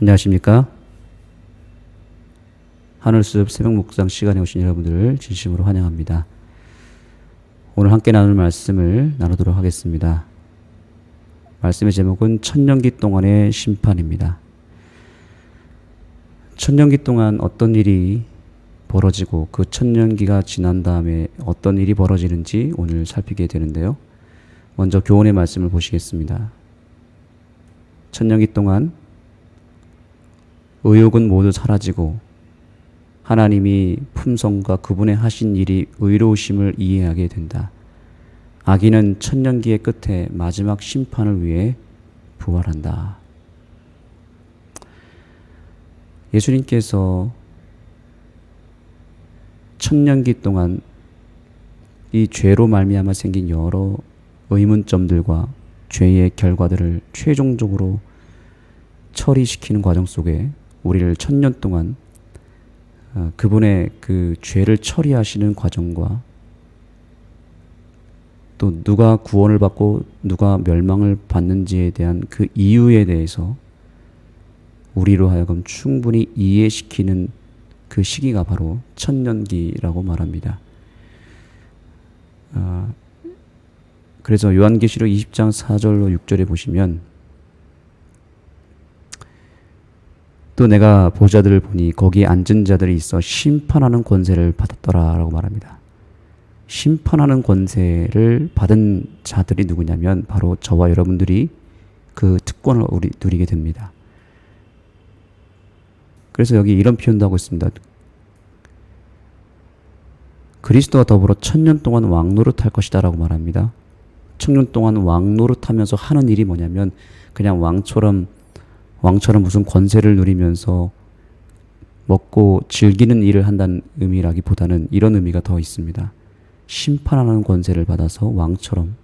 안녕하십니까? 하늘숲 새벽 묵상 시간에 오신 여러분들을 진심으로 환영합니다. 오늘 함께 나눌 말씀을 나누도록 하겠습니다. 말씀의 제목은 천년기 동안의 심판입니다. 천년기 동안 어떤 일이 벌어지고 그 천년기가 지난 다음에 어떤 일이 벌어지는지 오늘 살피게 되는데요. 먼저 교훈의 말씀을 보시겠습니다. 천년기 동안 의욕은 모두 사라지고 하나님이 품성과 그분의 하신 일이 의로우심을 이해하게 된다. 악인은 천년기의 끝에 마지막 심판을 위해 부활한다. 예수님께서 천년기 동안 이 죄로 말미암아 생긴 여러 의문점들과 죄의 결과들을 최종적으로 처리시키는 과정 속에 우리를 천년 동안 그분의 그 죄를 처리하시는 과정과 또 누가 구원을 받고 누가 멸망을 받는지에 대한 그 이유에 대해서 우리로 하여금 충분히 이해시키는 그 시기가 바로 천년기라고 말합니다. 그래서 요한계시록 20장 4절로 6절에 보시면 또 내가 보좌들을 보니 거기에 앉은 자들이 있어 심판하는 권세를 받았더라 라고 말합니다. 심판하는 권세를 받은 자들이 누구냐면 바로 저와 여러분들이 그 특권을 누리게 됩니다. 그래서 여기 이런 표현도 하고 있습니다. 그리스도와 더불어 천년 동안 왕노릇할 것이다 라고 말합니다. 천년 동안 왕노릇하면서 하는 일이 뭐냐면 그냥 왕처럼 무슨 권세를 누리면서 먹고 즐기는 일을 한다는 의미라기보다는 이런 의미가 더 있습니다. 심판하는 권세를 받아서 왕처럼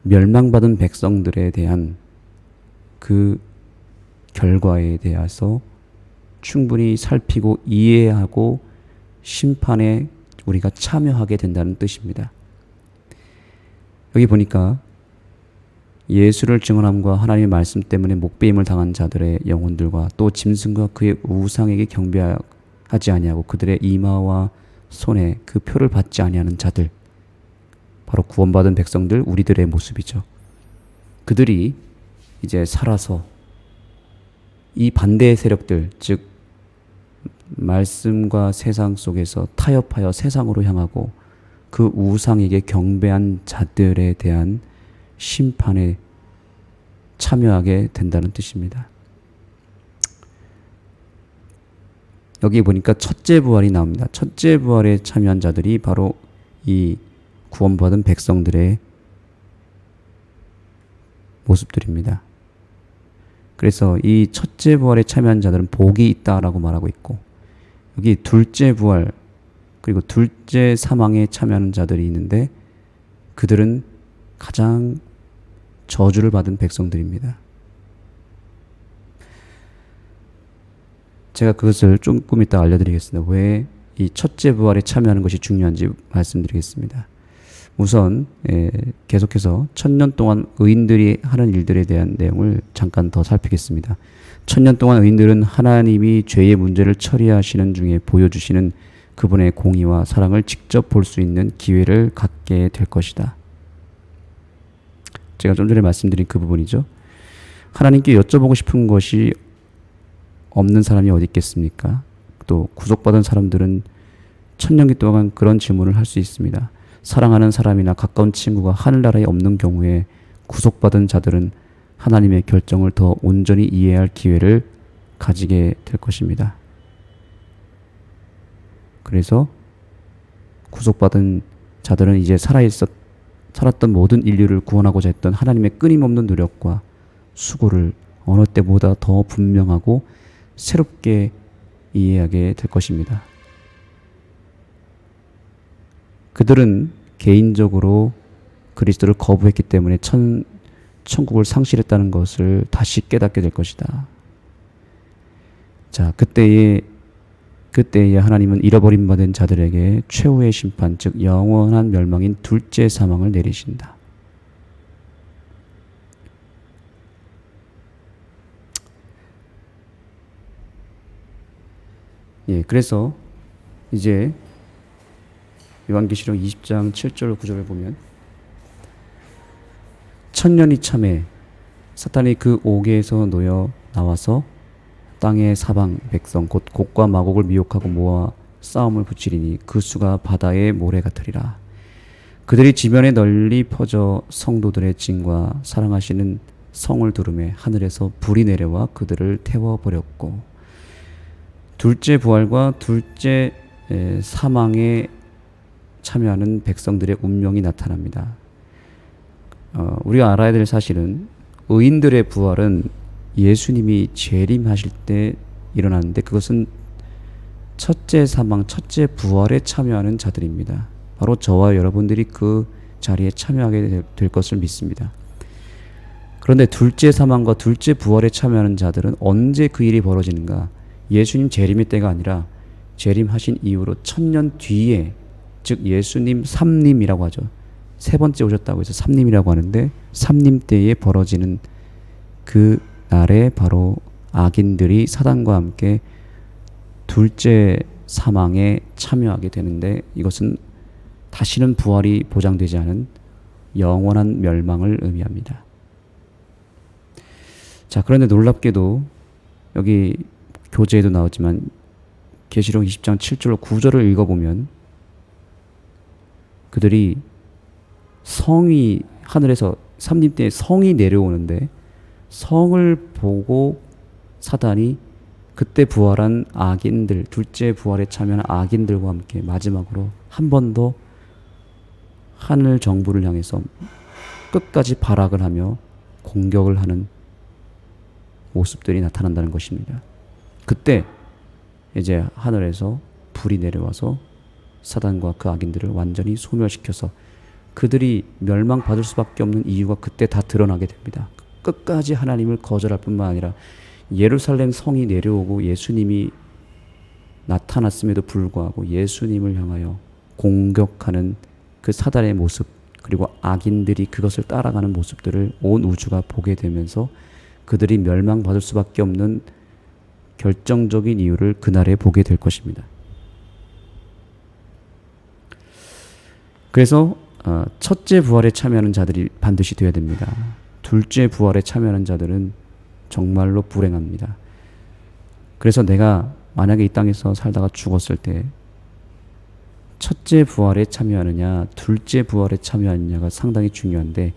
멸망받은 백성들에 대한 그 결과에 대해서 충분히 살피고 이해하고 심판에 우리가 참여하게 된다는 뜻입니다. 여기 보니까 예수를 증언함과 하나님의 말씀 때문에 목배임을 당한 자들의 영혼들과 또 짐승과 그의 우상에게 경배하지 아니하고 그들의 이마와 손에 그 표를 받지 아니하는 자들, 바로 구원받은 백성들, 우리들의 모습이죠. 그들이 이제 살아서 이 반대의 세력들, 즉 말씀과 세상 속에서 타협하여 세상으로 향하고 그 우상에게 경배한 자들에 대한 심판에 참여하게 된다는 뜻입니다. 여기 보니까 첫째 부활이 나옵니다. 첫째 부활에 참여한 자들이 바로 이 구원받은 백성들의 모습들입니다. 그래서 이 첫째 부활에 참여한 자들은 복이 있다라고 말하고 있고, 여기 둘째 부활 그리고 둘째 사망에 참여하는 자들이 있는데 그들은 가장 저주를 받은 백성들입니다. 제가 그것을 조금 이따 알려드리겠습니다. 왜 이 첫째 부활에 참여하는 것이 중요한지 말씀드리겠습니다. 우선 계속해서 천년 동안 의인들이 하는 일들에 대한 내용을 잠깐 더 살피겠습니다. 천년 동안 의인들은 하나님이 죄의 문제를 처리하시는 중에 보여주시는 그분의 공의와 사랑을 직접 볼 수 있는 기회를 갖게 될 것이다. 제가 좀 전에 말씀드린 그 부분이죠. 하나님께 여쭤보고 싶은 것이 없는 사람이 어디 있겠습니까? 또 구속받은 사람들은 천년기 동안 그런 질문을 할 수 있습니다. 사랑하는 사람이나 가까운 친구가 하늘나라에 없는 경우에 구속받은 자들은 하나님의 결정을 더 온전히 이해할 기회를 가지게 될 것입니다. 그래서 구속받은 자들은 이제 살았던 모든 인류를 구원하고자 했던 하나님의 끊임없는 노력과 수고를 어느 때보다 더 분명하고 새롭게 이해하게 될 것입니다. 그들은 개인적으로 그리스도를 거부했기 때문에 천국을 상실했다는 것을 다시 깨닫게 될 것이다. 자, 그때에 하나님은 잃어버림 받은 자들에게 최후의 심판, 즉 영원한 멸망인 둘째 사망을 내리신다. 예, 그래서 이제 요한계시록 20장 7절 9절을 보면 천년이 참에 사탄이 그 옥에서 놓여 나와서 땅의 사방 백성 곧 곡과 마곡을 미혹하고 모아 싸움을 붙이리니 그 수가 바다의 모래 같으리라. 그들이 지면에 널리 퍼져 성도들의 진과 사랑하시는 성을 두르매 하늘에서 불이 내려와 그들을 태워버렸고, 둘째 부활과 둘째 사망에 참여하는 백성들의 운명이 나타납니다. 우리가 알아야 될 사실은 의인들의 부활은 예수님이 재림하실 때 일어나는데, 그것은 첫째 사망, 첫째 부활에 참여하는 자들입니다. 바로 저와 여러분들이 그 자리에 참여하게 될 것을 믿습니다. 그런데 둘째 사망과 둘째 부활에 참여하는 자들은 언제 그 일이 벌어지는가? 예수님 재림의 때가 아니라 재림하신 이후로 1000년 뒤에, 즉 예수님 삼림이라고 하죠. 세 번째 오셨다고 해서 삼림이라고 하는데, 삼림 때에 벌어지는 그 날에 바로 악인들이 사단과 함께 둘째 사망에 참여하게 되는데, 이것은 다시는 부활이 보장되지 않은 영원한 멸망을 의미합니다. 자, 그런데 놀랍게도 여기 교재에도 나오지만 계시록 20장 7절로 9절을 읽어보면 그들이 성이 하늘에서 삼림 때 성이 내려오는데, 성을 보고 사단이 그때 부활한 악인들, 둘째 부활에 참여한 악인들과 함께 마지막으로 한 번 더 하늘 정부를 향해서 끝까지 발악을 하며 공격을 하는 모습들이 나타난다는 것입니다. 그때 이제 하늘에서 불이 내려와서 사단과 그 악인들을 완전히 소멸시켜서 그들이 멸망받을 수밖에 없는 이유가 그때 다 드러나게 됩니다. 끝까지 하나님을 거절할 뿐만 아니라 예루살렘 성이 내려오고 예수님이 나타났음에도 불구하고 예수님을 향하여 공격하는 그 사단의 모습, 그리고 악인들이 그것을 따라가는 모습들을 온 우주가 보게 되면서 그들이 멸망받을 수밖에 없는 결정적인 이유를 그날에 보게 될 것입니다. 그래서 첫째 부활에 참여하는 자들이 반드시 되어야 됩니다. 둘째 부활에 참여하는 자들은 정말로 불행합니다. 그래서 내가 만약에 이 땅에서 살다가 죽었을 때 첫째 부활에 참여하느냐 둘째 부활에 참여하느냐가 상당히 중요한데,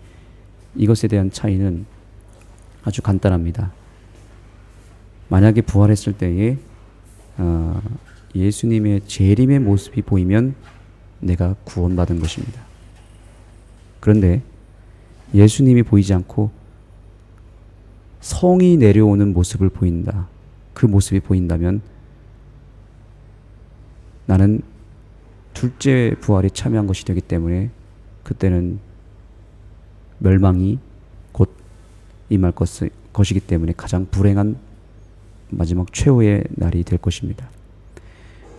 이것에 대한 차이는 아주 간단합니다. 만약에 부활했을 때에 예수님의 재림의 모습이 보이면 내가 구원받은 것입니다. 그런데 예수님이 보이지 않고 성이 내려오는 모습을 보인다. 그 모습이 보인다면 나는 둘째 부활에 참여한 것이 되기 때문에 그때는 멸망이 곧 임할 것이기 때문에 가장 불행한 마지막 최후의 날이 될 것입니다.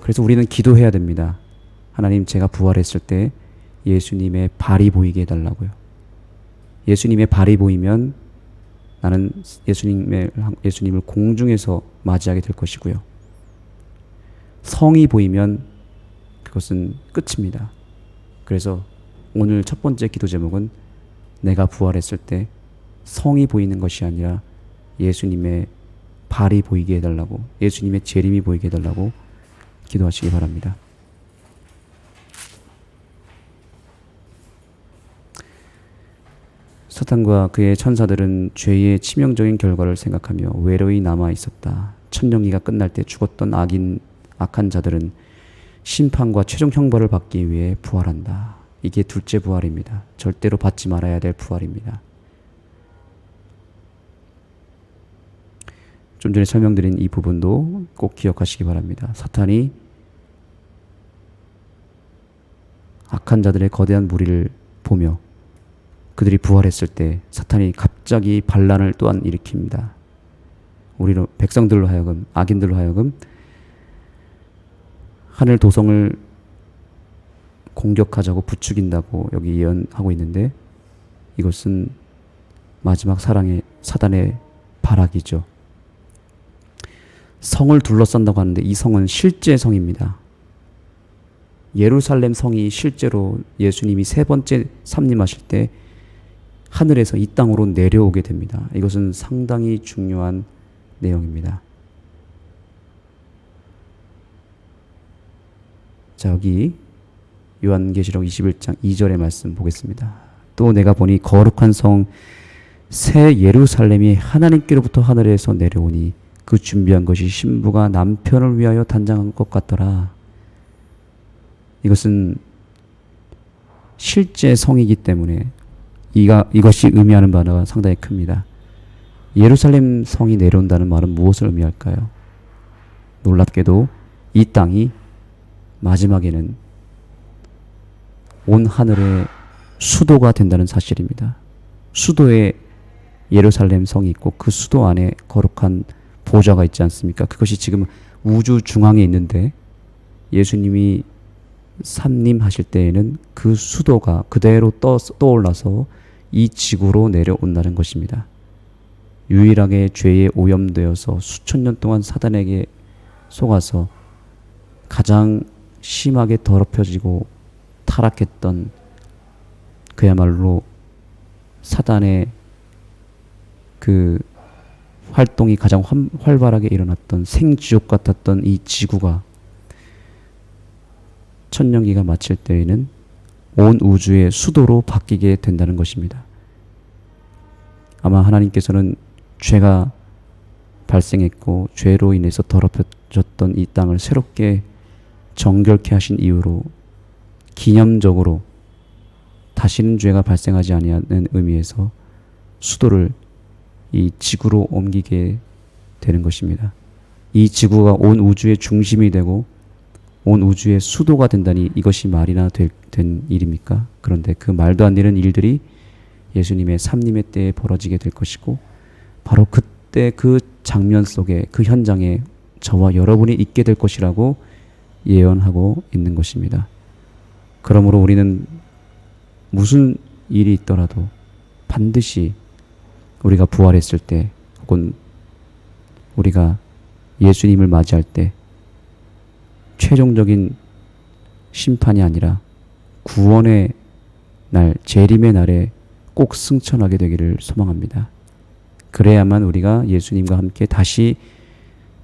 그래서 우리는 기도해야 됩니다. 하나님, 제가 부활했을 때 예수님의 발이 보이게 해달라고요. 예수님의 발이 보이면 나는 예수님을 공중에서 맞이하게 될 것이고요. 성이 보이면 그것은 끝입니다. 그래서 오늘 첫 번째 기도 제목은 내가 부활했을 때 성이 보이는 것이 아니라 예수님의 발이 보이게 해달라고, 예수님의 재림이 보이게 해달라고 기도하시기 바랍니다. 사탄과 그의 천사들은 죄의 치명적인 결과를 생각하며 외로이 남아 있었다. 천년기가 끝날 때 죽었던 악한 자들은 심판과 최종 형벌을 받기 위해 부활한다. 이게 둘째 부활입니다. 절대로 받지 말아야 될 부활입니다. 좀 전에 설명드린 이 부분도 꼭 기억하시기 바랍니다. 사탄이 악한 자들의 거대한 무리를 보며 그들이 부활했을 때 사탄이 갑자기 반란을 또한 일으킵니다. 우리로 백성들로 하여금, 악인들로 하여금 하늘 도성을 공격하자고 부추긴다고 여기 예언하고 있는데, 이것은 마지막 사단의 발악이죠. 성을 둘러싼다고 하는데 이 성은 실제 성입니다. 예루살렘 성이 실제로 예수님이 세 번째 삼림하실 때 하늘에서 이 땅으로 내려오게 됩니다. 이것은 상당히 중요한 내용입니다. 자, 여기 요한계시록 21장 2절의 말씀 보겠습니다. 또 내가 보니 거룩한 성 새 예루살렘이 하나님께로부터 하늘에서 내려오니 그 준비한 것이 신부가 남편을 위하여 단장한 것 같더라. 이것은 실제 성이기 때문에 이것이 의미하는 바가 상당히 큽니다. 예루살렘 성이 내려온다는 말은 무엇을 의미할까요? 놀랍게도 이 땅이 마지막에는 온 하늘의 수도가 된다는 사실입니다. 수도에 예루살렘 성이 있고 그 수도 안에 거룩한 보좌가 있지 않습니까? 그것이 지금 우주 중앙에 있는데 예수님이 삼림하실 때에는 그 수도가 그대로 떠올라서 이 지구로 내려온다는 것입니다. 유일하게 죄에 오염되어서 수천 년 동안 사단에게 속아서 가장 심하게 더럽혀지고 타락했던 그야말로 사단의 그 활동이 가장 활발하게 일어났던 생지옥 같았던 이 지구가 천년기가 마칠 때에는 온 우주의 수도로 바뀌게 된다는 것입니다. 아마 하나님께서는 죄가 발생했고 죄로 인해서 더럽혀졌던 이 땅을 새롭게 정결케 하신 이유로 기념적으로 다시는 죄가 발생하지 아니하는 의미에서 수도를 이 지구로 옮기게 되는 것입니다. 이 지구가 온 우주의 중심이 되고 온 우주의 수도가 된다니 이것이 말이나 된 일입니까? 그런데 그 말도 안 되는 일들이 예수님의 삼림의 때에 벌어지게 될 것이고 바로 그때 그 장면 속에 그 현장에 저와 여러분이 있게 될 것이라고 예언하고 있는 것입니다. 그러므로 우리는 무슨 일이 있더라도 반드시 우리가 부활했을 때 혹은 우리가 예수님을 맞이할 때 최종적인 심판이 아니라 구원의 날, 재림의 날에 꼭 승천하게 되기를 소망합니다. 그래야만 우리가 예수님과 함께 다시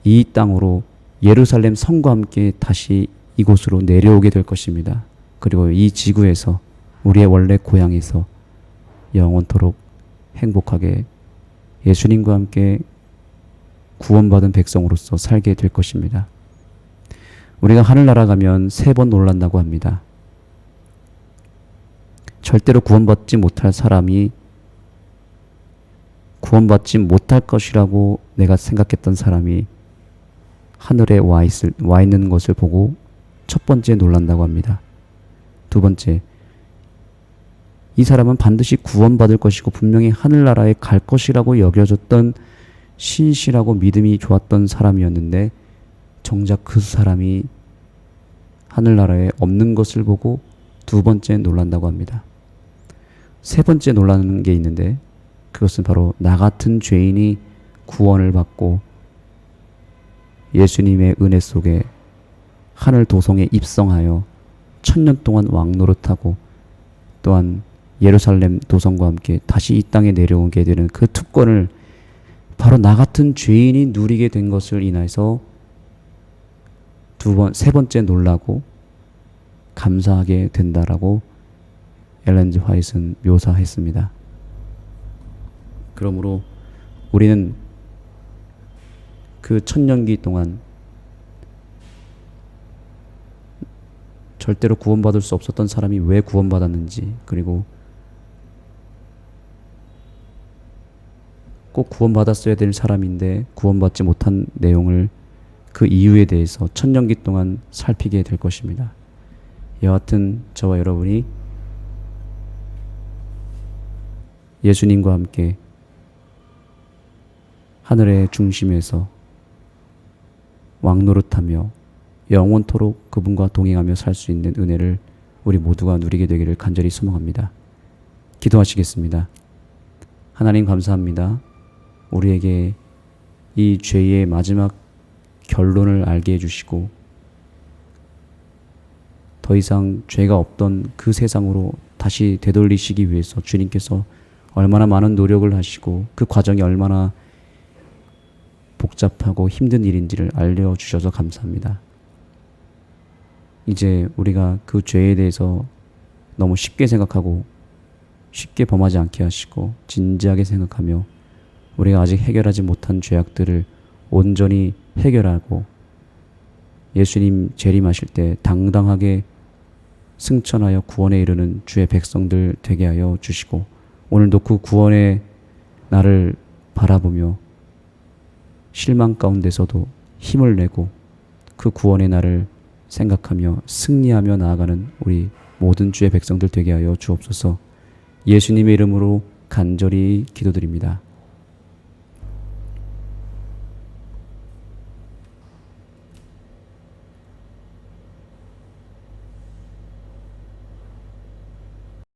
이 땅으로 예루살렘 성과 함께 다시 이곳으로 내려오게 될 것입니다. 그리고 이 지구에서 우리의 원래 고향에서 영원토록 행복하게 예수님과 함께 구원받은 백성으로서 살게 될 것입니다. 우리가 하늘나라 가면 3번 놀란다고 합니다. 절대로 구원받지 못할 사람이 구원받지 못할 것이라고 내가 생각했던 사람이 하늘에 와 있는 것을 보고 첫 번째 놀란다고 합니다. 두 번째, 이 사람은 반드시 구원받을 것이고 분명히 하늘나라에 갈 것이라고 여겨졌던 신실하고 믿음이 좋았던 사람이었는데 정작 그 사람이 하늘나라에 없는 것을 보고 두 번째 놀란다고 합니다. 세 번째 놀라는 게 있는데 그것은 바로 나 같은 죄인이 구원을 받고 예수님의 은혜 속에 하늘 도성에 입성하여 1000년 동안 왕노릇하고 또한 예루살렘 도성과 함께 다시 이 땅에 내려오게 되는 그 특권을 바로 나 같은 죄인이 누리게 된 것을 인해서 세 번째 놀라고 감사하게 된다라고 엘렌 G. 화이트는 묘사했습니다. 그러므로 우리는 그 천년기 동안 절대로 구원받을 수 없었던 사람이 왜 구원받았는지, 그리고 꼭 구원받았어야 될 사람인데 구원받지 못한 내용을, 그 이유에 대해서 천년기 동안 살피게 될 것입니다. 여하튼 저와 여러분이 예수님과 함께 하늘의 중심에서 왕노릇하며 영원토록 그분과 동행하며 살 수 있는 은혜를 우리 모두가 누리게 되기를 간절히 소망합니다. 기도하시겠습니다. 하나님 감사합니다. 우리에게 이 죄의 마지막 결론을 알게 해주시고 더 이상 죄가 없던 그 세상으로 다시 되돌리시기 위해서 주님께서 얼마나 많은 노력을 하시고 그 과정이 얼마나 복잡하고 힘든 일인지를 알려주셔서 감사합니다. 이제 우리가 그 죄에 대해서 너무 쉽게 생각하고 쉽게 범하지 않게 하시고 진지하게 생각하며 우리가 아직 해결하지 못한 죄악들을 온전히 해결하고 예수님 재림하실 때 당당하게 승천하여 구원에 이르는 주의 백성들 되게 하여 주시고 오늘도 그 구원의 나를 바라보며 실망 가운데서도 힘을 내고 그 구원의 나를 생각하며 승리하며 나아가는 우리 모든 주의 백성들 되게 하여 주옵소서. 예수님의 이름으로 간절히 기도드립니다.